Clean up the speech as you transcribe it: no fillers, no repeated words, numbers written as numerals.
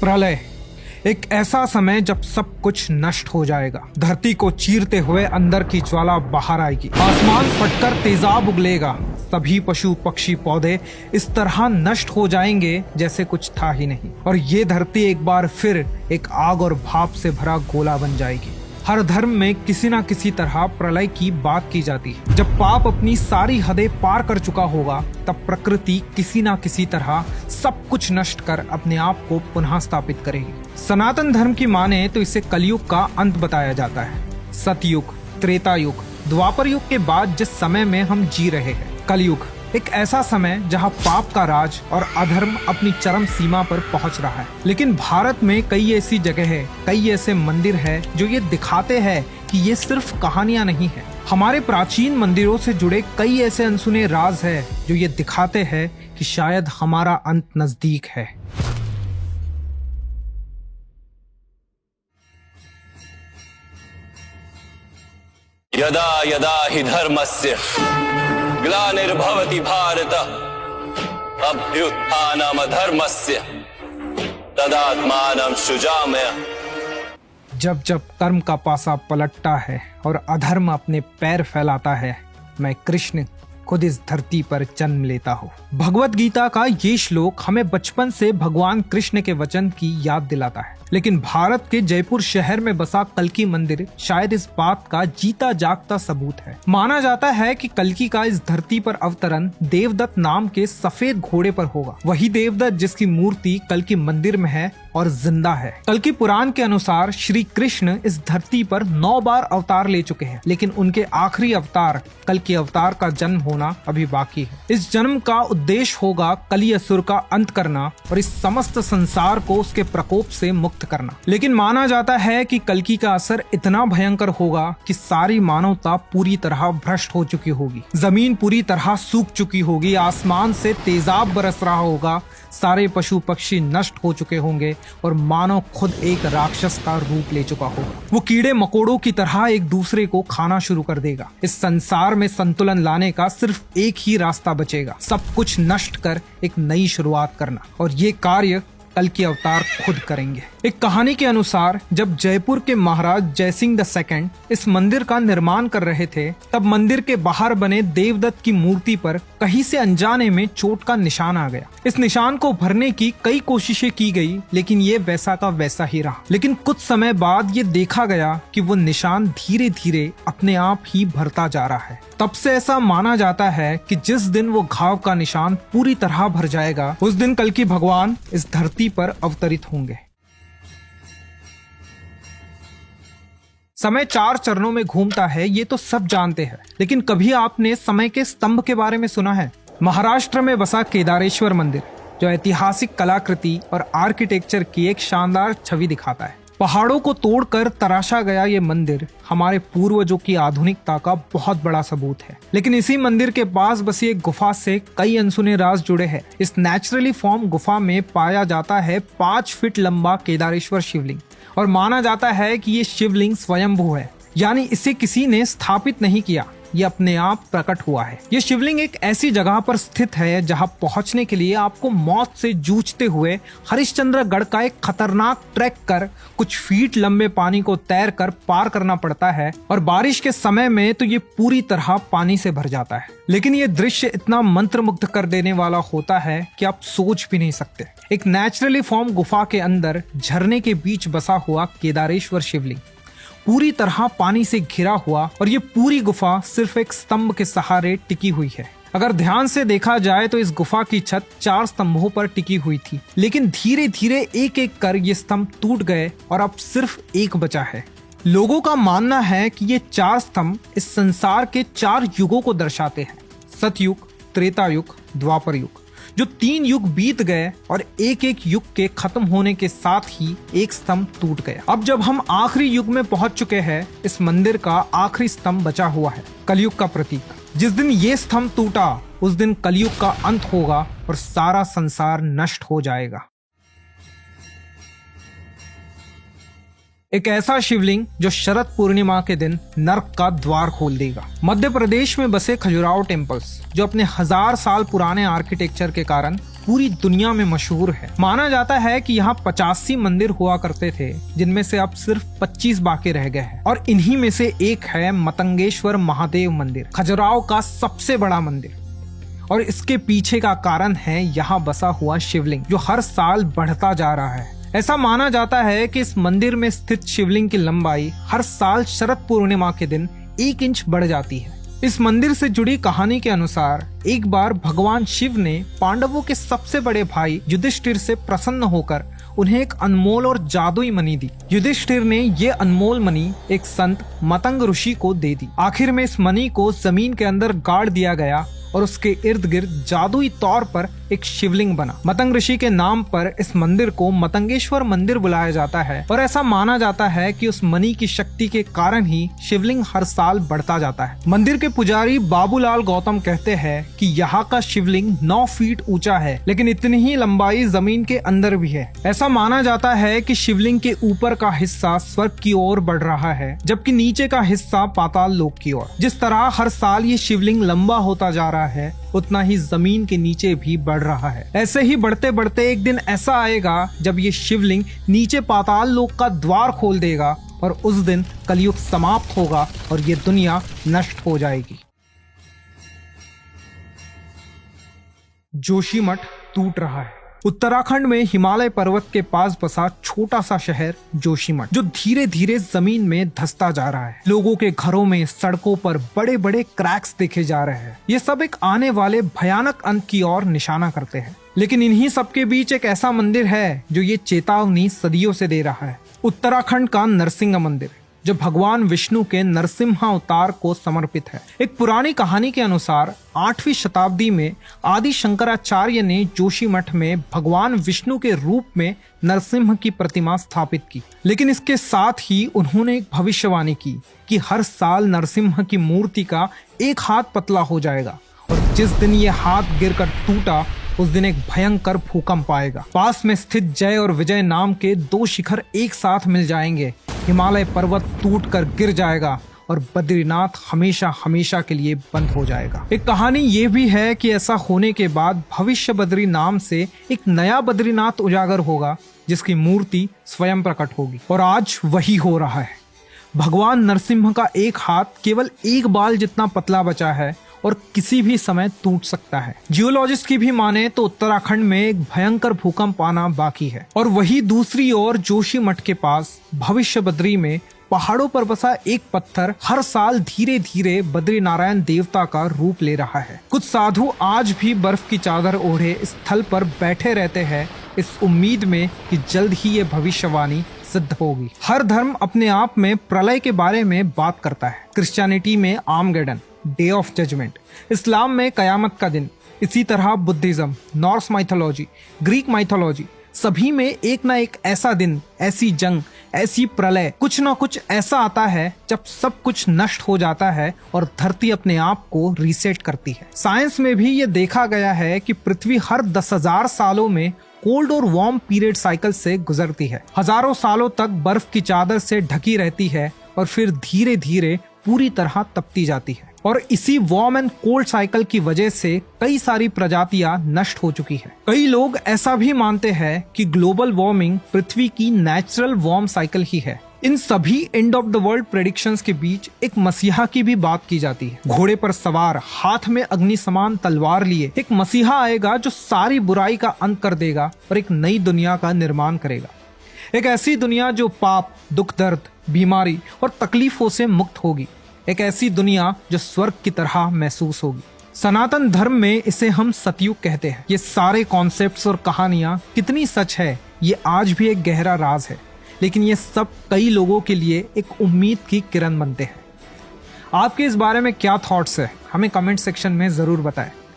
प्रलय, एक ऐसा समय जब सब कुछ नष्ट हो जाएगा। धरती को चीरते हुए अंदर की ज्वाला बाहर आएगी, आसमान फटकर तेजाब उगलेगा, सभी पशु पक्षी पौधे इस तरह नष्ट हो जाएंगे जैसे कुछ था ही नहीं, और ये धरती एक बार फिर एक आग और भाप से भरा गोला बन जाएगी। हर धर्म में किसी न किसी तरह प्रलय की बात की जाती है। जब पाप अपनी सारी हदें पार कर चुका होगा, तब प्रकृति किसी न किसी तरह सब कुछ नष्ट कर अपने आप को पुनः स्थापित करेगी। सनातन धर्म की माने तो इसे कलयुग का अंत बताया जाता है। सतयुग, त्रेता युग, द्वापर युग के बाद जिस समय में हम जी रहे हैं, कलयुग एक ऐसा समय जहां पाप का राज और अधर्म अपनी चरम सीमा पर पहुंच रहा है। लेकिन भारत में कई ऐसी जगह है, कई ऐसे मंदिर है जो ये दिखाते हैं कि ये सिर्फ कहानियां नहीं है। हमारे प्राचीन मंदिरों से जुड़े कई ऐसे अनसुने राज है जो ये दिखाते हैं कि शायद हमारा अंत नजदीक है। यदा यदा हि धर्मस्य ग्लानिर्भवति भारत अभ्युत्थानमधर्मस्य तदात्मानं सृजाम्यह। जब जब कर्म का पासा पलटता है और अधर्म अपने पैर फैलाता है, मैं कृष्ण खुद इस धरती पर जन्म लेता हूँ। भगवत गीता का ये श्लोक हमें बचपन से भगवान कृष्ण के वचन की याद दिलाता है। लेकिन भारत के जयपुर शहर में बसा कल्की मंदिर शायद इस बात का जीता जागता सबूत है। माना जाता है कि कल्की का इस धरती पर अवतरण देवदत्त नाम के सफेद घोड़े पर होगा। वही देवदत्त जिसकी मूर्ति कल्की मंदिर में है और जिंदा है। कल्की पुराण के अनुसार श्री कृष्ण इस धरती पर 9 बार अवतार ले चुके हैं, लेकिन उनके आखिरी अवतार कल्की अवतार का जन्म होना अभी बाकी है। इस जन्म का उद्देश्य होगा कली असुर का अंत करना और इस समस्त संसार को उसके प्रकोप से मुक्त करना। लेकिन माना जाता है कि कल्की का असर इतना भयंकर होगा कि सारी मानवता पूरी तरह भ्रष्ट हो चुकी होगी, जमीन पूरी तरह सूख चुकी होगी, आसमान से तेजाब बरस रहा होगा, सारे पशु पक्षी नष्ट हो चुके होंगे और मानव खुद एक राक्षस का रूप ले चुका होगा। वो कीड़े मकोड़ों की तरह एक दूसरे को खाना शुरू कर देगा। इस संसार में संतुलन लाने का सिर्फ एक ही रास्ता बचेगा, सब कुछ नष्ट कर एक नई शुरुआत करना, और ये कार्य कल्की अवतार खुद करेंगे। एक कहानी के अनुसार जब जयपुर के महाराज जयसिंह II इस मंदिर का निर्माण कर रहे थे, तब मंदिर के बाहर बने देवदत्त की मूर्ति पर कहीं से अनजाने में चोट का निशान आ गया। इस निशान को भरने की कई कोशिशें की गई, लेकिन ये वैसा का वैसा ही रहा। लेकिन कुछ समय बाद ये देखा गया कि वो निशान धीरे धीरे अपने आप ही भरता जा रहा है। तब से ऐसा माना जाता है कि जिस दिन वो घाव का निशान पूरी तरह भर जाएगा, उस दिन कल्की भगवान इस धरती पर अवतरित होंगे। समय 4 चरणों में घूमता है, ये तो सब जानते हैं, लेकिन कभी आपने समय के स्तंभ के बारे में सुना है? महाराष्ट्र में बसा केदारेश्वर मंदिर, जो ऐतिहासिक कलाकृति और आर्किटेक्चर की एक शानदार छवि दिखाता है। पहाड़ों को तोड़कर तराशा गया ये मंदिर हमारे पूर्वजों की आधुनिकता का बहुत बड़ा सबूत है। लेकिन इसी मंदिर के पास बसी एक गुफा से कई अनसुने राज जुड़े हैं। इस नेचुरली फॉर्म गुफा में पाया जाता है 5 फीट लंबा केदारेश्वर शिवलिंग, और माना जाता है कि ये शिवलिंग स्वयंभू है, यानी इसे किसी ने स्थापित नहीं किया, ये अपने आप प्रकट हुआ है। ये शिवलिंग एक ऐसी जगह पर स्थित है जहां पहुंचने के लिए आपको मौत से जूझते हुए हरिश्चंद्रगढ़ का एक खतरनाक ट्रैक कर कुछ फीट लंबे पानी को तैर कर पार करना पड़ता है, और बारिश के समय में तो ये पूरी तरह पानी से भर जाता है। लेकिन ये दृश्य इतना मंत्रमुग्ध कर देने वाला होता है कि आप सोच भी नहीं सकते। एक नेचुरली फॉर्म गुफा के अंदर झरने के बीच बसा हुआ केदारेश्वर शिवलिंग पूरी तरह पानी से घिरा हुआ, और ये पूरी गुफा सिर्फ एक स्तंभ के सहारे टिकी हुई है। अगर ध्यान से देखा जाए तो इस गुफा की छत 4 स्तंभों पर टिकी हुई थी, लेकिन धीरे धीरे एक एक कर ये स्तंभ टूट गए और अब सिर्फ एक बचा है। लोगों का मानना है कि ये 4 स्तंभ इस संसार के 4 युगों को दर्शाते हैं, सतयुग, त्रेता युग, द्वापर युग, जो 3 युग बीत गए और एक एक युग के खत्म होने के साथ ही एक स्तंभ टूट गया। अब जब हम आखिरी युग में पहुंच चुके हैं, इस मंदिर का आखिरी स्तंभ बचा हुआ है, कलयुग का प्रतीक। जिस दिन ये स्तंभ टूटा, उस दिन कलयुग का अंत होगा और सारा संसार नष्ट हो जाएगा। एक ऐसा शिवलिंग जो शरद पूर्णिमा के दिन नर्क का द्वार खोल देगा। मध्य प्रदेश में बसे खजुराहो टेम्पल्स, जो अपने 1000 साल पुराने आर्किटेक्चर के कारण पूरी दुनिया में मशहूर है। माना जाता है कि यहाँ 85 मंदिर हुआ करते थे, जिनमें से अब सिर्फ 25 बाकी रह गए हैं और इन्हीं में से एक है मतंगेश्वर महादेव मंदिर, खजुराहो का सबसे बड़ा मंदिर। और इसके पीछे का कारण है यहाँ बसा हुआ शिवलिंग, जो हर साल बढ़ता जा रहा है। ऐसा माना जाता है कि इस मंदिर में स्थित शिवलिंग की लंबाई हर साल शरद पूर्णिमा के दिन 1 इंच बढ़ जाती है। इस मंदिर से जुड़ी कहानी के अनुसार एक बार भगवान शिव ने पांडवों के सबसे बड़े भाई युधिष्ठिर से प्रसन्न होकर उन्हें एक अनमोल और जादुई मणि दी। युधिष्ठिर ने ये अनमोल मणि एक संत मतंग ऋषि को दे दी। आखिर में इस मणि को जमीन के अंदर गाड़ दिया गया और उसके इर्द गिर्द जादुई तौर पर एक शिवलिंग बना। मतंग ऋषि के नाम पर इस मंदिर को मतंगेश्वर मंदिर बुलाया जाता है और ऐसा माना जाता है कि उस मणि की शक्ति के कारण ही शिवलिंग हर साल बढ़ता जाता है। मंदिर के पुजारी बाबूलाल गौतम कहते हैं कि यहाँ का शिवलिंग 9 फीट ऊंचा है, लेकिन इतनी ही लंबाई जमीन के अंदर भी है। ऐसा माना जाता है कि शिवलिंग के ऊपर का हिस्सा स्वर्ग की ओर बढ़ रहा है, जबकि नीचे का हिस्सा पाताल लोक की ओर। जिस तरह हर साल ये शिवलिंग लंबा होता जा रहा है, उतना ही जमीन के नीचे भी बढ़ रहा है। ऐसे ही बढ़ते बढ़ते एक दिन ऐसा आएगा जब ये शिवलिंग नीचे पाताल लोक का द्वार खोल देगा और उस दिन कलयुग समाप्त होगा और ये दुनिया नष्ट हो जाएगी। जोशीमठ टूट रहा है। उत्तराखंड में हिमालय पर्वत के पास बसा छोटा सा शहर जोशीमठ, जो धीरे धीरे जमीन में धंसता जा रहा है। लोगों के घरों में, सड़कों पर बड़े बड़े क्रैक्स देखे जा रहे हैं। ये सब एक आने वाले भयानक अंत की ओर निशाना करते हैं। लेकिन इन्हीं सबके बीच एक ऐसा मंदिर है जो ये चेतावनी सदियों से दे रहा है। उत्तराखंड का नरसिंह मंदिर, जो भगवान विष्णु के नरसिम्हा अवतार को समर्पित है। एक पुरानी कहानी के अनुसार 8वीं शताब्दी में आदि शंकराचार्य ने जोशीमठ में भगवान विष्णु के रूप में नरसिम्हा की प्रतिमा स्थापित की। लेकिन इसके साथ ही उन्होंने एक भविष्यवाणी की कि हर साल नरसिम्हा की मूर्ति का एक हाथ पतला हो जाएगा और जिस दिन ये हाथ गिरकर टूटा, उस दिन एक भयंकर भूकंप आएगा। पास में स्थित जय और विजय नाम के 2 शिखर एक साथ मिल जाएंगे, हिमालय पर्वत टूटकर गिर जाएगा और बद्रीनाथ हमेशा हमेशा के लिए बंद हो जाएगा। एक कहानी ये भी है कि ऐसा होने के बाद भविष्य बद्री नाम से एक नया बद्रीनाथ उजागर होगा, जिसकी मूर्ति स्वयं प्रकट होगी। और आज वही हो रहा है। भगवान नरसिम्हा का एक हाथ केवल एक बाल जितना पतला बचा है और किसी भी समय टूट सकता है। जियोलॉजिस्ट की भी माने तो उत्तराखंड में एक भयंकर भूकंप आना बाकी है। और वही दूसरी ओर जोशीमठ के पास भविष्य बद्री में पहाड़ों पर बसा एक पत्थर हर साल धीरे धीरे बद्री नारायण देवता का रूप ले रहा है। कुछ साधु आज भी बर्फ की चादर ओढ़े इस स्थल पर बैठे रहते हैं, इस उम्मीद में कि जल्द ही ये भविष्यवाणी सिद्ध होगी। हर धर्म अपने आप में प्रलय के बारे में बात करता है। क्रिश्चियनिटी में आर्मगेडन, डे ऑफ जजमेंट, इस्लाम में कयामत का दिन, इसी तरह Buddhism, Norse mythology, Greek mythology, सभी में एक ना एक ऐसा दिन, ऐसी जंग, ऐसी प्रलय, कुछ ना कुछ ऐसा आता है जब सब कुछ नष्ट हो जाता है और धरती अपने आप को रीसेट करती है। साइंस में भी ये देखा गया है कि पृथ्वी हर 10,000 सालों में कोल्ड और वार्म पीरियड साइकिल से गुजरती है। हजारों सालों तक बर्फ की चादर से ढकी रहती है और फिर धीरे धीरे पूरी तरह तपती जाती है। और इसी वार्म एंड कोल्ड साइकिल की वजह से कई सारी प्रजातियां नष्ट हो चुकी है। कई लोग ऐसा भी मानते हैं कि ग्लोबल वार्मिंग पृथ्वी की नेचुरल वार्म साइकिल ही है। इन सभी end of the world predictions के बीच एक मसीहा की भी बात की जाती है। घोड़े पर सवार, हाथ में अग्नि समान तलवार लिए एक मसीहा आएगा जो सारी बुराई का अंत कर देगा और एक नई दुनिया का निर्माण करेगा। एक ऐसी दुनिया जो पाप, दुख, दर्द, बीमारी और तकलीफों से मुक्त होगी। एक ऐसी दुनिया जो स्वर्ग की तरह महसूस होगी। सनातन धर्म में इसे हम सतयुग कहते हैं। ये सारे कॉन्सेप्ट्स और कहानियां कितनी सच है, ये आज भी एक गहरा राज है, लेकिन ये सब कई लोगों के लिए एक उम्मीद की किरण बनते हैं। आपके इस बारे में क्या थॉट्स है, हमें कमेंट सेक्शन में जरूर बताएं।